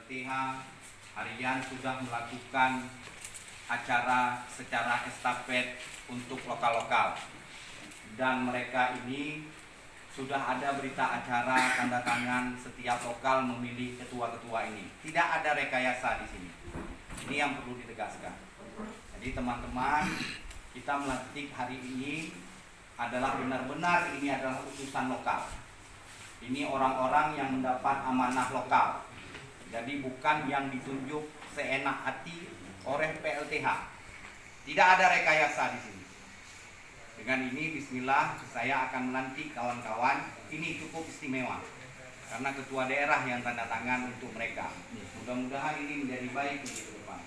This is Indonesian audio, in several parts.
PLTH harian sudah melakukan acara secara estafet untuk lokal-lokal, dan mereka ini sudah ada berita acara tanda tangan setiap lokal memilih ketua-ketua ini. Tidak ada rekayasa di sini. Ini yang perlu ditegaskan. Jadi teman-teman, kita melantik hari ini adalah benar-benar ini adalah utusan lokal. Ini orang-orang yang mendapat amanah lokal. Jadi bukan yang ditunjuk seenak hati oleh PLTH. Tidak ada rekayasa di sini. Dengan ini bismillah saya akan melantik kawan-kawan. Ini cukup istimewa karena ketua daerah yang tanda tangan untuk mereka. Mudah-mudahan ini menjadi baik untuk ke depan.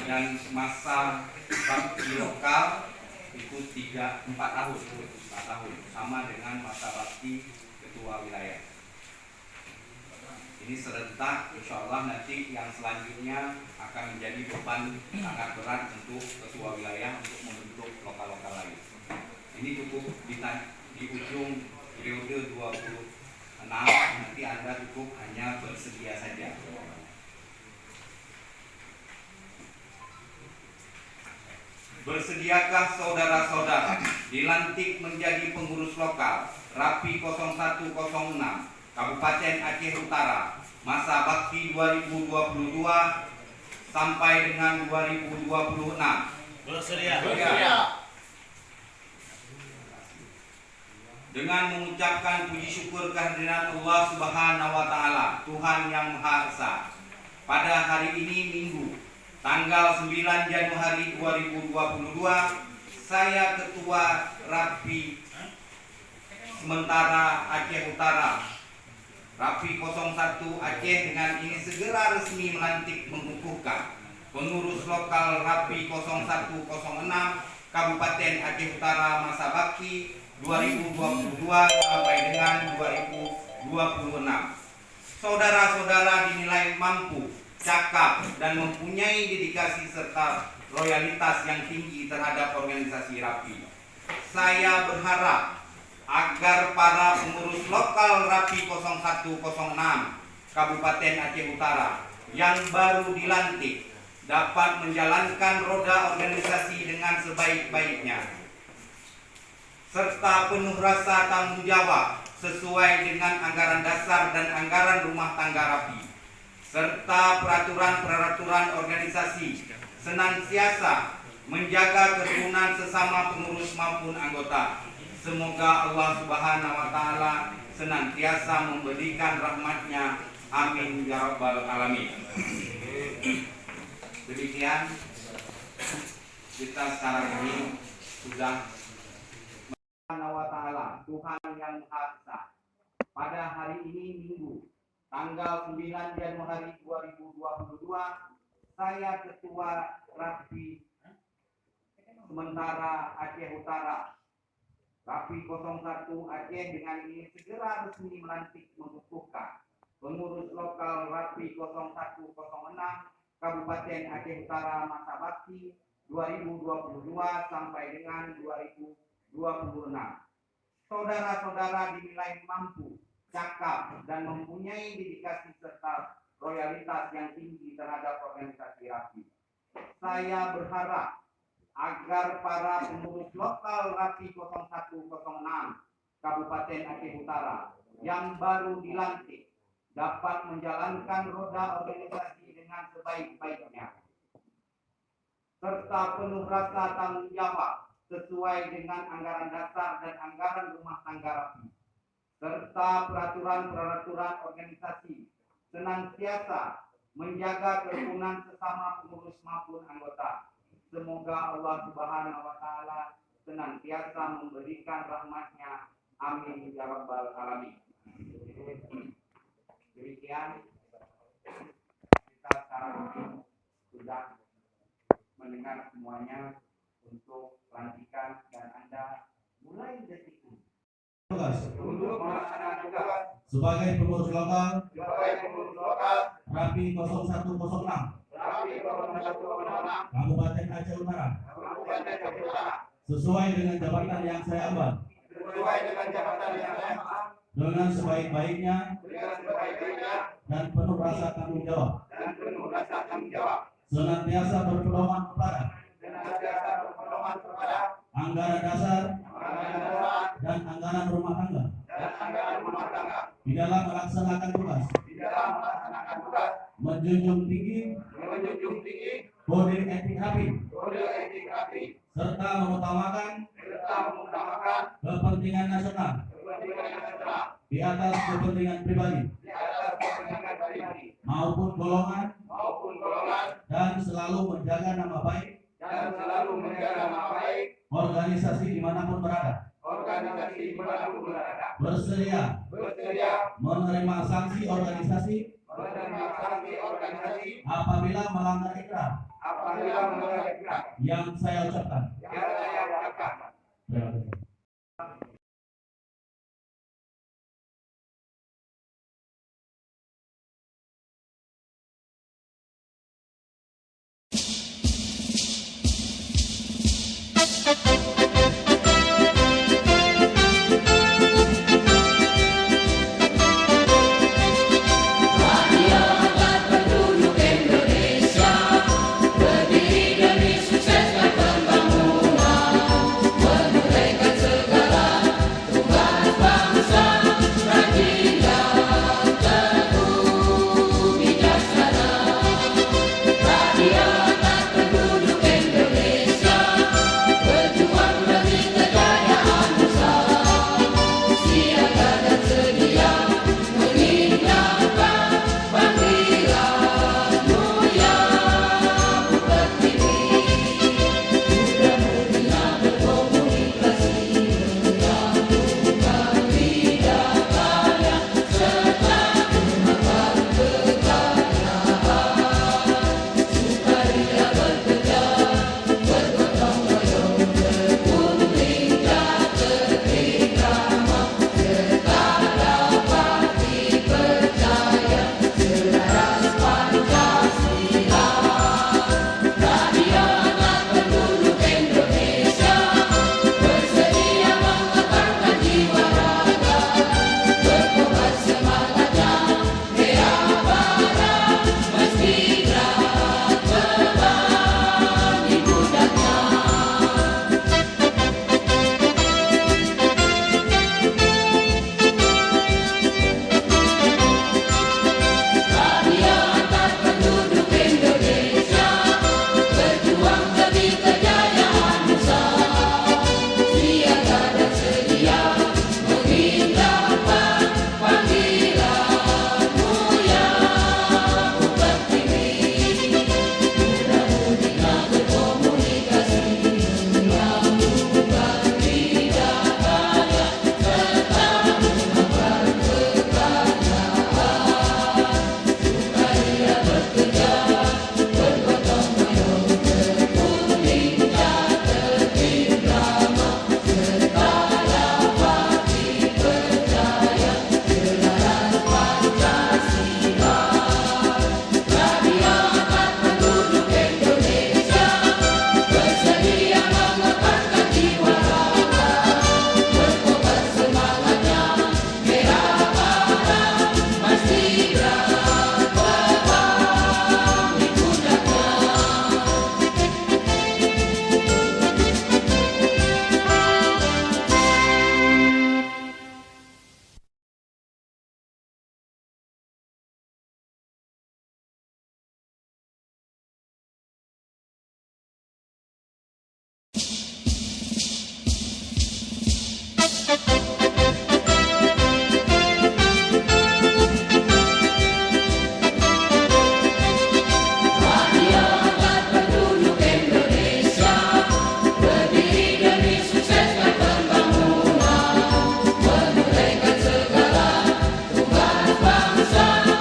Dan masa bakti lokal itu 4 tahun sama dengan masa bakti ketua wilayah. Ini serentak, insya Allah nanti yang selanjutnya akan menjadi beban sangat berat untuk ketua wilayah untuk membentuk lokal-lokal lain. Ini cukup di ujung periode 26, nanti Anda cukup hanya bersedia saja. Bersediakah saudara-saudara dilantik menjadi pengurus lokal Rapi 0106 Kabupaten Aceh Utara masa bakti 2022 sampai dengan 2026? Bersedia. Dengan mengucapkan puji syukur kehadiran Allah Subhanahu wa Ta'ala, Tuhan yang Maha Esa, pada hari ini Minggu tanggal 9 Januari 2022, saya Ketua Rapi Sementara Aceh Utara Rapi 01 Aceh dengan ini segera resmi melantik mengukuhkan pengurus lokal Rapi 0106 Kabupaten Aceh Utara masa bakti 2022 sampai dengan 2026. Saudara-saudara dinilai mampu, cakap, dan mempunyai dedikasi serta loyalitas yang tinggi terhadap organisasi Rapi. Saya berharap agar para pengurus lokal Rapi 0106 Kabupaten Aceh Utara yang baru dilantik dapat menjalankan roda organisasi dengan sebaik-baiknya serta penuh rasa tanggung jawab sesuai dengan anggaran dasar dan anggaran rumah tangga Rapi serta peraturan-peraturan organisasi, senantiasa menjaga kerukunan sesama pengurus maupun anggota. Semoga Allah Subhanahu wa Ta'ala senantiasa memberikan rahmatnya. Amin ya rabbal alamin. Demikian kita sekarang ini sudah Subhanahu wa Ta'ala, Tuhan yang Maha Esa, pada hari ini Minggu tanggal 9 Januari 2022, saya Ketua Rapi Sementara Aceh Utara Rapi 01 Aceh dengan ini segera resmi melantik mengukuhkan pengurus lokal Rapi 0106 Kabupaten Aceh Utara masa bakti 2022 sampai dengan 2026. Saudara-saudara dinilai mampu, cakap, dan mempunyai dedikasi serta loyalitas yang tinggi terhadap organisasi Rapi. Saya berharap agar para pengurus lokal Rapi 0106 Kabupaten Aceh Utara yang baru dilantik dapat menjalankan roda organisasi dengan sebaik-baiknya serta penuh rasa tanggung jawab sesuai dengan anggaran dasar dan anggaran rumah tangga Rapi serta peraturan-peraturan organisasi, senantiasa menjaga kerukunan sesama pengurus maupun anggota. Semoga Allah Subhanahu wa Ta'ala senantiasa memberikan rahmatnya. Amin ya rabbal alamin. Demikian kita sekarang ini sudah mendengar semuanya untuk pelantikan, dan Anda mulai detik ini untuk melaksanakan tugas sebagai pengurus lokal Rapi 0106 Kabupaten Aceh Utara sesuai dengan jabatan yang saya emban dengan sebaik-baiknya dan penuh rasa tanggung jawab senantiasa berpedoman kepada anggaran dasar dan anggaran rumah tangga di dalam melaksanakan tugas menjunjung tinggi kode etik rapi serta mengutamakan kepentingan nasional di atas kepentingan pribadi maupun golongan dan selalu menjaga nama baik organisasi dimanapun berada. Bersedia menerima sanksi organisasi apabila melanggar ikrar yang saya ucapkan. Terima kasih. Bangsa